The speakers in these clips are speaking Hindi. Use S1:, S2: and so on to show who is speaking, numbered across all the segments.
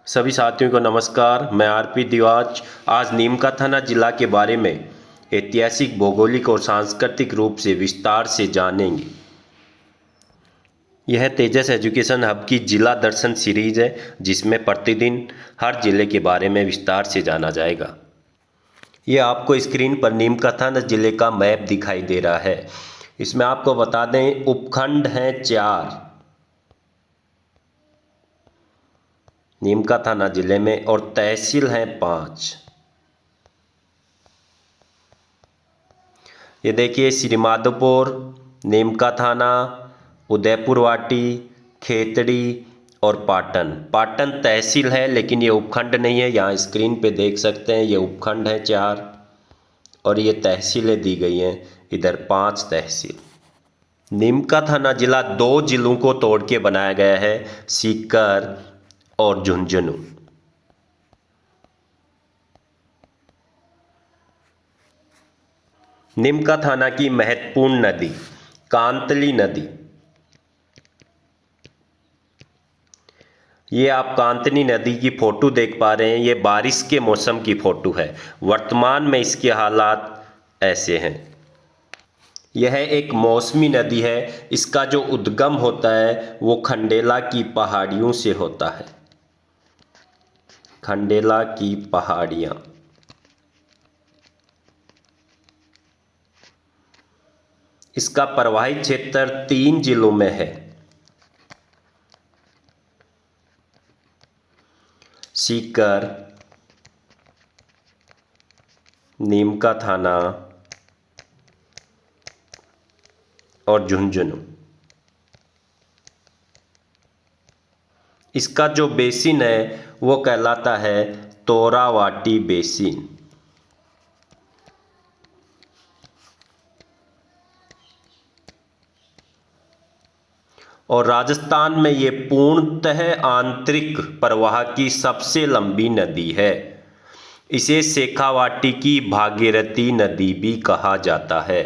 S1: सभी साथियों को नमस्कार। मैं आरपी दिवाच आज नीमका थाना जिला के बारे में ऐतिहासिक, भौगोलिक और सांस्कृतिक रूप से विस्तार से जानेंगे। यह तेजस एजुकेशन हब की जिला दर्शन सीरीज है, जिसमें प्रतिदिन हर जिले के बारे में विस्तार से जाना जाएगा। यह आपको स्क्रीन पर नीमका थाना जिले का मैप दिखाई दे रहा है। इसमें आपको बता दें, उपखंड हैं 4 नीमका थाना जिले में और तहसील हैं 5। ये देखिए, श्रीमाधोपुर, नीमका थाना, उदयपुर वाटी, खेतड़ी और पाटन। पाटन तहसील है लेकिन ये उपखंड नहीं है। यहाँ स्क्रीन पे देख सकते हैं, ये उपखंड है 4 और ये तहसीलें दी गई हैं इधर 5 तहसील। नीमका थाना जिला 2 जिलों को तोड़ के बनाया गया है, सीकर और झुंझुनू। नीमका थाना की महत्वपूर्ण नदी कांतली नदी। ये आप कांतली नदी की फोटो देख पा रहे हैं। ये बारिश के मौसम की फोटो है। वर्तमान में इसके हालात ऐसे हैं। यह एक मौसमी नदी है। इसका जो उद्गम होता है वो खंडेला की पहाड़ियों से होता है। खंडेला की पहाड़ियाँ। इसका प्रवाही क्षेत्र 3 जिलों में है, सीकर, नीमका थाना और झुंझुनू। इसका जो बेसिन है वो कहलाता है तोरावाटी बेसिन। और राजस्थान में ये पूर्णतः आंतरिक प्रवाह की सबसे लंबी नदी है। इसे शेखावाटी की भागीरथी नदी भी कहा जाता है।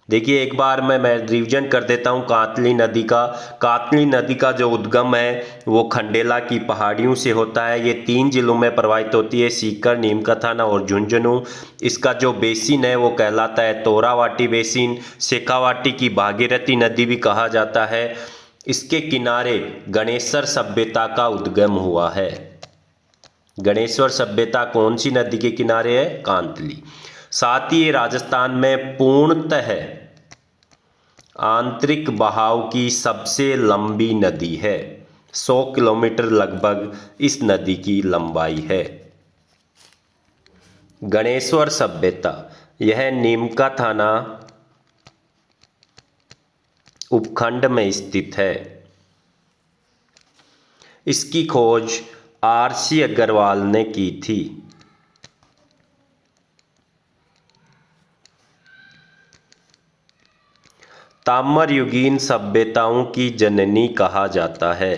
S1: देखिए, एक बार मैं रिवीजन कर देता हूँ कांतली नदी का। कांतली नदी का जो उद्गम है वो खंडेला की पहाड़ियों से होता है। ये 3 जिलों में प्रवाहित होती है, सीकर, नीमका थाना और झुंझुनू। इसका जो बेसिन है वो कहलाता है तोरावाटी बेसिन। शेखावाटी की भागीरथी नदी भी कहा जाता है। इसके किनारे गणेश्वर सभ्यता का उद्गम हुआ है। गणेश्वर सभ्यता कौन सी नदी के किनारे है? कांतली। साथ ही ये राजस्थान में पूर्णतः आंतरिक बहाव की सबसे लंबी नदी है। 100 किलोमीटर लगभग इस नदी की लंबाई है। गणेश्वर सभ्यता यह नीमका थाना उपखंड में स्थित है। इसकी खोज आरसी अग्रवाल ने की थी। ताम्रयुगीन सभ्यताओं की जननी कहा जाता है।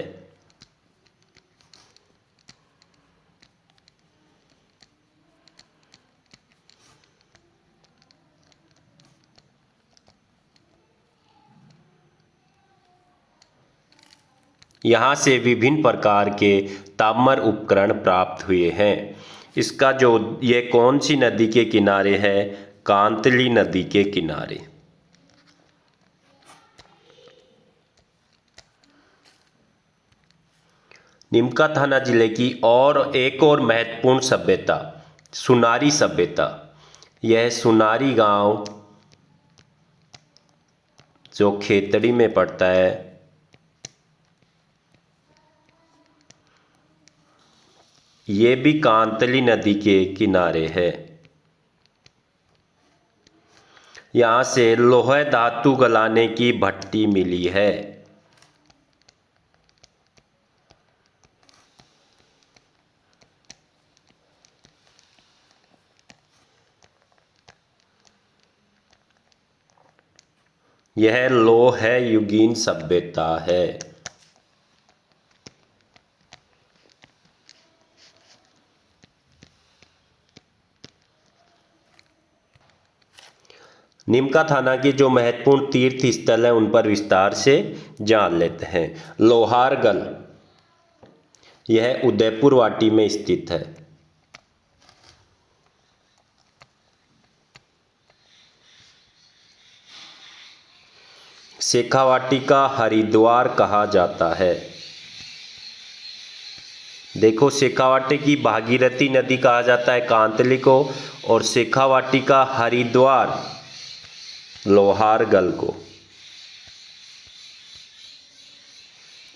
S1: यहाँ से विभिन्न प्रकार के ताम्र उपकरण प्राप्त हुए हैं। इसका जो ये कौन सी नदी के किनारे है? कांतली नदी के किनारे। नीमका थाना जिले की एक और महत्वपूर्ण सभ्यता सुनारी सभ्यता। यह सुनारी गांव जो खेतड़ी में पड़ता है, ये भी कांतली नदी के किनारे है। यहाँ से लोह धातु गलाने की भट्टी मिली है। यह लोह युगीन सभ्यता है। नीमका थाना के जो महत्वपूर्ण तीर्थ स्थल हैं उन पर विस्तार से जान लेते हैं। लोहारगल यह उदयपुर वाटी में स्थित है। शेखावाटी का हरिद्वार कहा जाता है। देखो, शेखावाटी की भागीरथी नदी कहा जाता है कांतली को, और शेखावाटी का हरिद्वार लोहारगल को।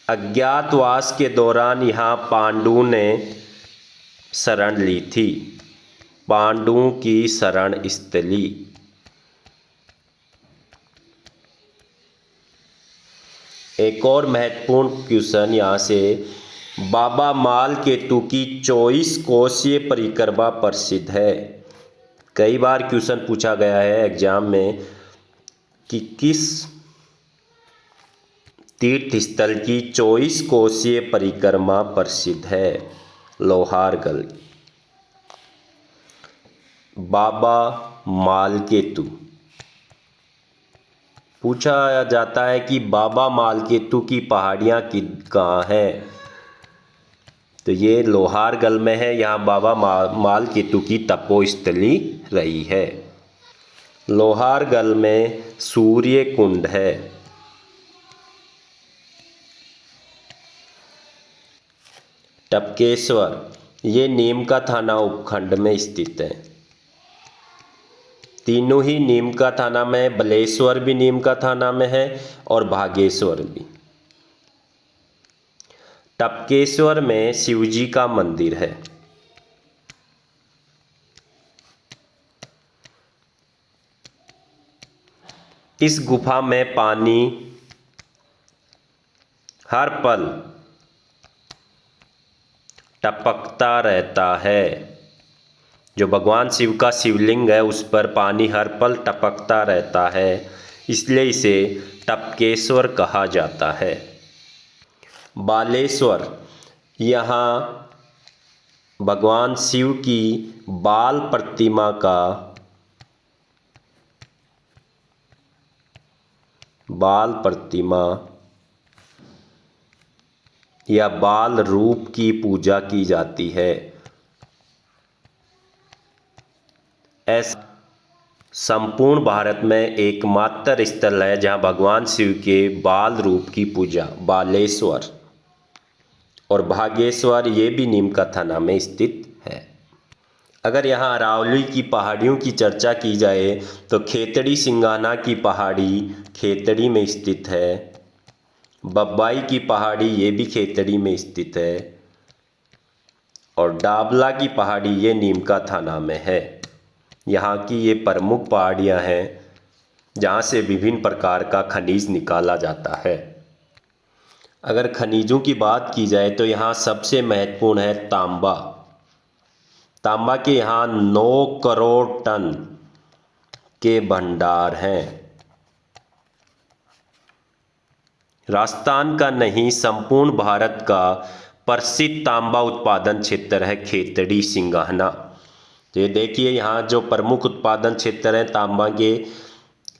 S1: अज्ञातवास के दौरान यहाँ पांडु ने शरण ली थी। पांडुओं की शरण स्थली। एक और महत्वपूर्ण क्वेश्चन यहाँ से, बाबा मालकेतु की 24 कोसीय परिक्रमा प्रसिद्ध है। कई बार क्वेश्चन पूछा गया है एग्जाम में कि किस तीर्थ स्थल की 24 कोसीय परिक्रमा प्रसिद्ध है। लोहारगल। बाबा मालकेतु पूछा जाता है कि बाबा मालकेतु की पहाड़ियाँ कहाँ हैं, तो ये लोहारगल में है। यहाँ बाबा मालकेतु की तपोस्थली रही है। लोहारगल में सूर्य कुंड है। टपकेश्वर ये नीम का थाना उपखंड में स्थित है। तीनों ही नीम का थाना में, बलेश्वर भी नीम का थाना में है और भागेश्वर भी। टपकेश्वर में शिवजी का मंदिर है। इस गुफा में पानी हर पल टपकता रहता है। जो भगवान शिव का शिवलिंग है उस पर पानी हर पल टपकता रहता है, इसलिए इसे टपकेश्वर कहा जाता है। बालेश्वर यहाँ भगवान शिव की बाल प्रतिमा या बाल रूप की पूजा की जाती है। ऐसा संपूर्ण भारत में एकमात्र स्थल है जहां भगवान शिव के बाल रूप की पूजा, बालेश्वर। और भागेश्वर ये भी नीम का थाना में स्थित है। अगर यहाँ अरावली की पहाड़ियों की चर्चा की जाए तो खेतड़ी सिंगाना की पहाड़ी खेतड़ी में स्थित है। बब्बाई की पहाड़ी ये भी खेतड़ी में स्थित है। और डाबला की पहाड़ी ये नीम का थाना में है। यहाँ की ये प्रमुख पहाड़ियाँ हैं जहाँ से विभिन्न प्रकार का खनिज निकाला जाता है। अगर खनिजों की बात की जाए तो यहाँ सबसे महत्वपूर्ण है तांबा। तांबा के यहाँ 9 करोड़ टन के भंडार हैं। राजस्थान का नहीं, संपूर्ण भारत का प्रसिद्ध तांबा उत्पादन क्षेत्र है खेतड़ी सिंगाना। तो ये देखिए, यहाँ जो प्रमुख उत्पादन क्षेत्र हैं तांबा के,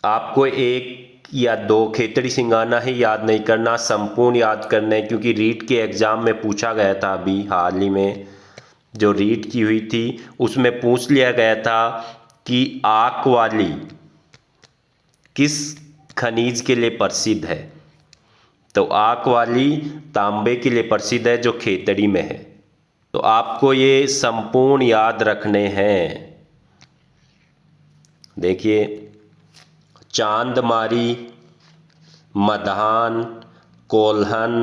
S1: आपको 1 या 2 खेतड़ी सिंगाना ही याद नहीं करना, संपूर्ण याद करने, क्योंकि रीट के एग्ज़ाम में पूछा गया था। अभी हाल ही में जो रीट की हुई थी उसमें पूछ लिया गया था कि आक वाली किस खनिज के लिए प्रसिद्ध है, तो आक वाली तांबे के लिए प्रसिद्ध है जो खेतड़ी में है। तो आपको ये संपूर्ण याद रखने हैं। देखिए, चांदमारी, मधान, कोल्हन,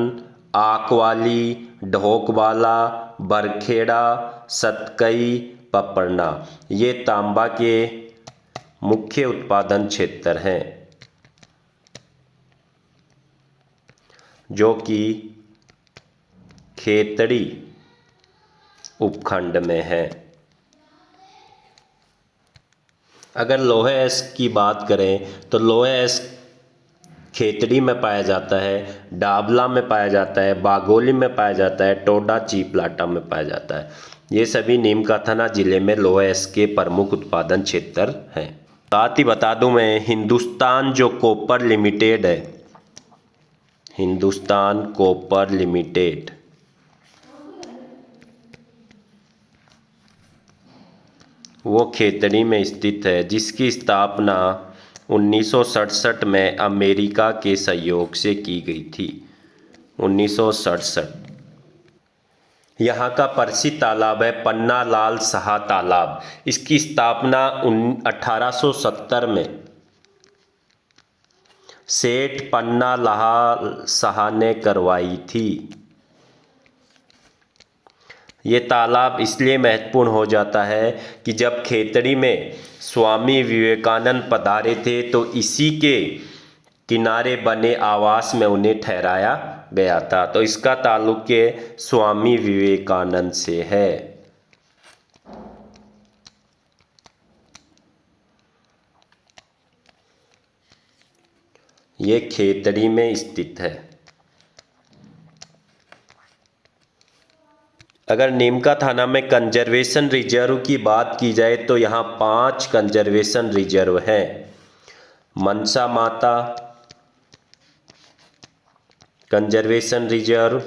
S1: आकवाली, ढोकवाला, बरखेड़ा, सतकई, पपरना ये तांबा के मुख्य उत्पादन क्षेत्र हैं, जो कि खेतड़ी उपखंड में है। अगर लोहे एस की बात करें तो लोहे एस खेतड़ी में पाया जाता है, डाबला में पाया जाता है, बागोली में पाया जाता है, टोडा चीपलाटा में पाया जाता है। ये सभी नीम का थाना जिले में लोहे एस के प्रमुख उत्पादन क्षेत्र हैं। साथ ही बता दूं मैं, हिंदुस्तान जो कॉपर लिमिटेड है, हिंदुस्तान कॉपर लिमिटेड वो खेतड़ी में स्थित है, जिसकी स्थापना 1967 में अमेरिका के सहयोग से की गई थी। 1967। यहाँ का प्रसिद्ध तालाब है पन्ना लाल शाह तालाब। इसकी स्थापना 1870 में सेठ पन्ना लाल शाह ने करवाई थी। ये तालाब इसलिए महत्वपूर्ण हो जाता है कि जब खेतड़ी में स्वामी विवेकानंद पधारे थे तो इसी के किनारे बने आवास में उन्हें ठहराया गया था। तो इसका ताल्लुक स्वामी विवेकानंद से है। ये खेतड़ी में स्थित है। अगर नीमका थाना में कंजर्वेशन रिजर्व की बात की जाए तो यहाँ 5 कंजर्वेशन रिजर्व हैं। मनसा माता कंजर्वेशन रिजर्व,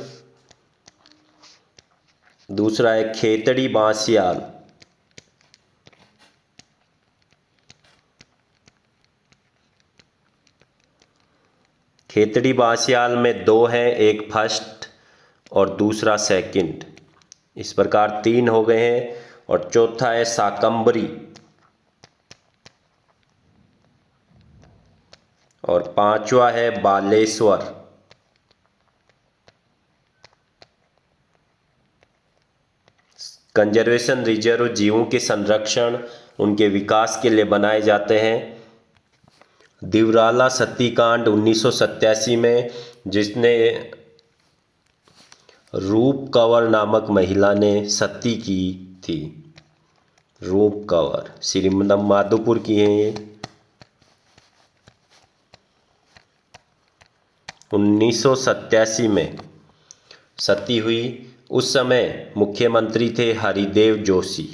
S1: दूसरा है खेतड़ी बांसियाल, खेतड़ी बांसियाल में 2 हैं, एक फर्स्ट और दूसरा सेकंड, इस प्रकार 3 हो गए हैं। और चौथा है साकंबरी और 5वां है बालेश्वर। कंजर्वेशन रिजर्व जीवों के संरक्षण, उनके विकास के लिए बनाए जाते हैं। दिवराला सतीकांड 1987 में, जिसने रूप कंवर नामक महिला ने सती की थी। रूप कंवर श्री माधोपुर की है ये। 1987 में सती हुई। उस समय मुख्यमंत्री थे हरिदेव जोशी।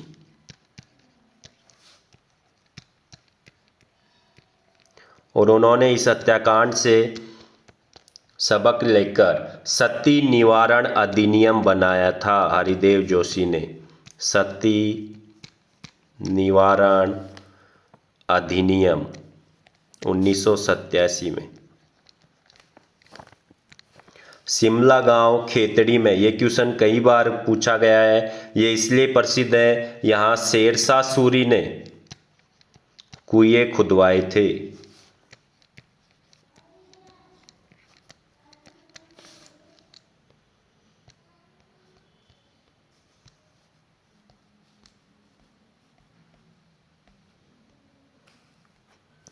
S1: और उन्होंने इस हत्याकांड से सबक लेकर सती निवारण अधिनियम बनाया था। हरिदेव जोशी ने सती निवारण अधिनियम 1987 में। शिमला गांव खेतड़ी में, ये क्वेश्चन कई बार पूछा गया है। ये इसलिए प्रसिद्ध है, यहाँ शेरशाह सूरी ने कुएं खुदवाए थे।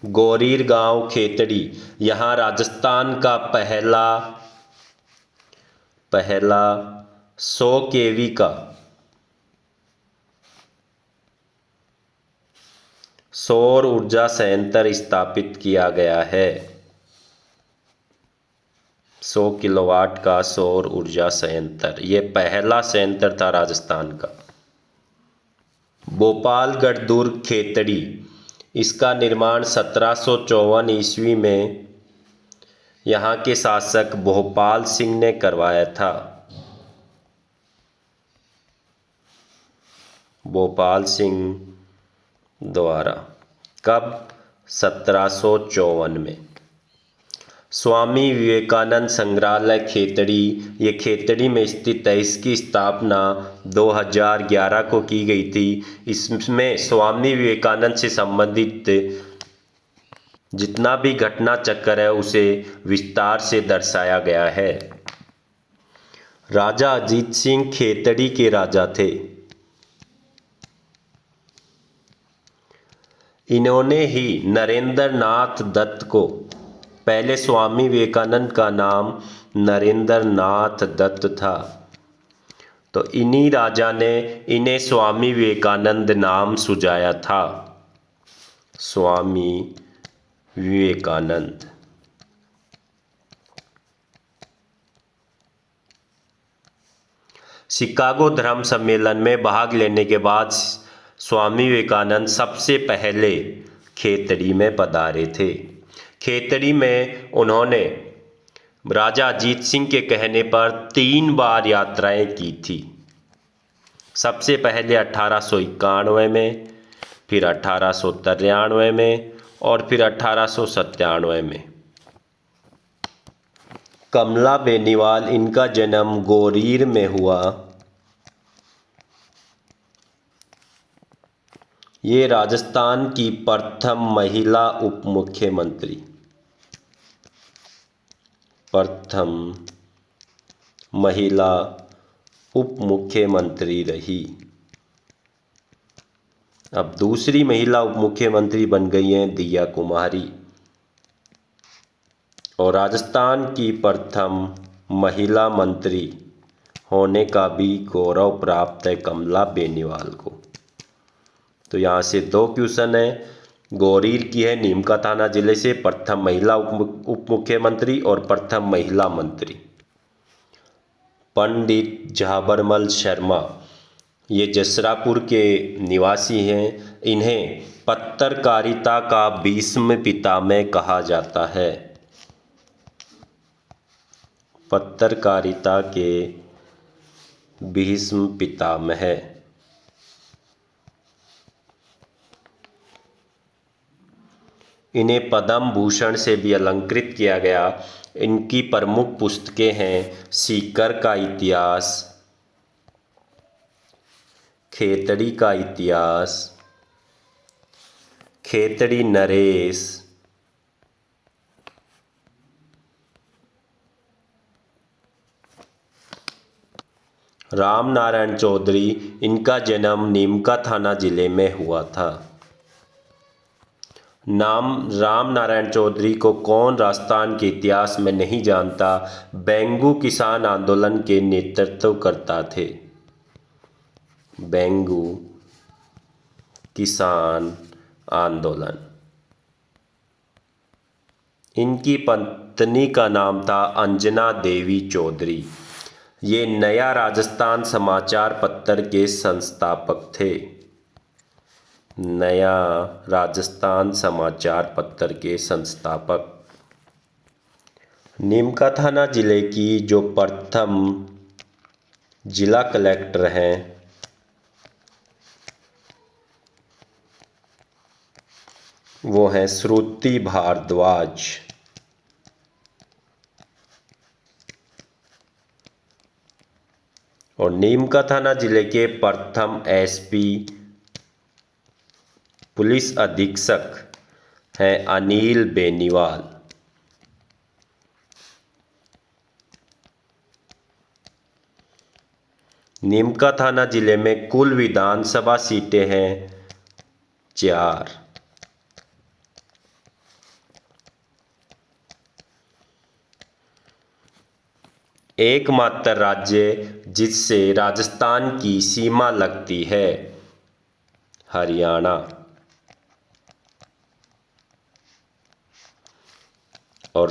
S1: गौरीर गांव खेतड़ी, यहाँ राजस्थान का पहला 100 केवी का सौर ऊर्जा संयंत्र स्थापित किया गया है। 100 किलोवाट का सौर ऊर्जा संयंत्र, ये पहला संयंत्र था राजस्थान का। भोपालगढ़ दुर्ग खेतड़ी, इसका निर्माण 1754 ईस्वी में यहाँ के शासक भोपाल सिंह ने करवाया था। भोपाल सिंह द्वारा। कब? 1754 में। स्वामी विवेकानंद संग्रहालय खेतड़ी, ये खेतड़ी में स्थित है। इसकी स्थापना 2011 को की गई थी। इसमें स्वामी विवेकानंद से संबंधित जितना भी घटना चक्र है उसे विस्तार से दर्शाया गया है। राजा अजीत सिंह खेतड़ी के राजा थे। इन्होंने ही नरेंद्र नाथ दत्त को, पहले स्वामी विवेकानंद का नाम नरेंद्र नाथ दत्त था, तो इन्हीं राजा ने इन्हें स्वामी विवेकानंद नाम सुझाया था। स्वामी विवेकानंद। शिकागो धर्म सम्मेलन में भाग लेने के बाद स्वामी विवेकानंद सबसे पहले खेतड़ी में पधारे थे। खेतड़ी में उन्होंने राजा अजीत सिंह के कहने पर 3 बार यात्राएं की थी। सबसे पहले 1891 में, फिर 1893 में और फिर 1897 में। कमला बेनीवाल, इनका जन्म गोरीर में हुआ। ये राजस्थान की प्रथम महिला उप मुख्यमंत्री रही। अब दूसरी महिला उप मुख्यमंत्री बन गई हैं दिया कुमारी, और राजस्थान की प्रथम महिला मंत्री होने का भी गौरव प्राप्त है कमला बेनीवाल को। तो यहाँ से 2 क्वेश्चन है। गोरीर की है नीमका थाना जिले से, प्रथम महिला उप मुख्यमंत्री और प्रथम महिला मंत्री। पंडित झाबरमल शर्मा, ये जसरापुर के निवासी हैं। इन्हें पत्रकारिता का भीष्म पितामह कहा जाता है। पत्रकारिता के भीष्म पितामह। इन्हें पद्म भूषण से भी अलंकृत किया गया। इनकी प्रमुख पुस्तकें हैं सीकर का इतिहास, खेतड़ी का इतिहास, खेतड़ी नरेश, राम नारायण चौधरी, इनका जन्म नीमका थाना जिले में हुआ था। राम नारायण चौधरी को कौन राजस्थान के इतिहास में नहीं जानता? बेंगू किसान आंदोलन के नेतृत्व करता थे। बेंगू किसान आंदोलन। इनकी पत्नी का नाम था अंजना देवी चौधरी। ये नया राजस्थान समाचार पत्र के संस्थापक थे। नया राजस्थान समाचार पत्र के संस्थापक। नीमका थाना जिले की जो प्रथम जिला कलेक्टर हैं वो हैं श्रुति भारद्वाज। और नीमका थाना जिले के प्रथम एसपी पुलिस अधीक्षक हैं अनिल बेनीवाल। नीमका थाना जिले में कुल विधानसभा सीटें हैं 4। एकमात्र राज्य जिससे राजस्थान की सीमा लगती है हरियाणा। और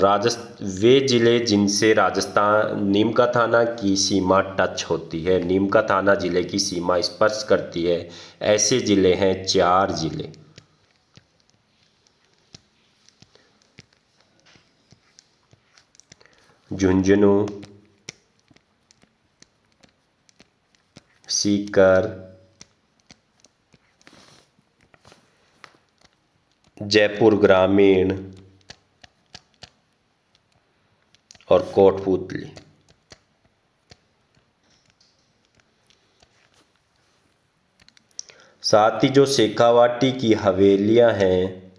S1: वे जिले जिनसे राजस्थान नीमका थाना की सीमा टच होती है, नीमका थाना जिले की सीमा स्पर्श करती है, ऐसे जिले हैं 4 जिले। झुंझुनू, सीकर, जयपुर ग्रामीण और कोटपुतली। साथ ही जो शेखावाटी की हवेलियां हैं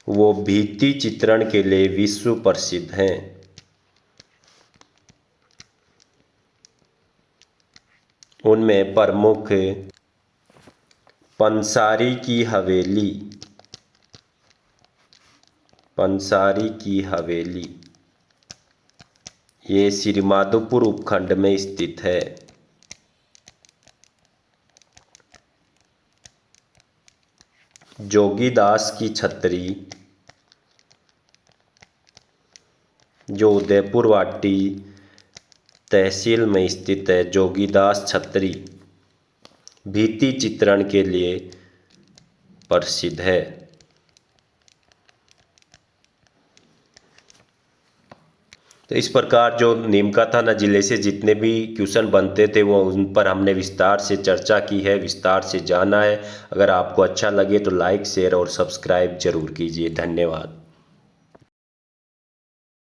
S1: वो भित्ति चित्रण के लिए विश्व प्रसिद्ध हैं। उनमें प्रमुख पंसारी की हवेली, ये श्रीमाधोपुर उपखंड में स्थित है। जोगीदास की छतरी, जो उदयपुर वाटी तहसील में स्थित है, जोगीदास छतरी भित्ति चित्रण के लिए प्रसिद्ध है। तो इस प्रकार जो नीमकाथाना जिले से जितने भी क्वेश्चन बनते थे वो उन पर हमने विस्तार से चर्चा की है, विस्तार से जाना है। अगर आपको अच्छा लगे तो लाइक शेयर और सब्सक्राइब जरूर कीजिए। धन्यवाद।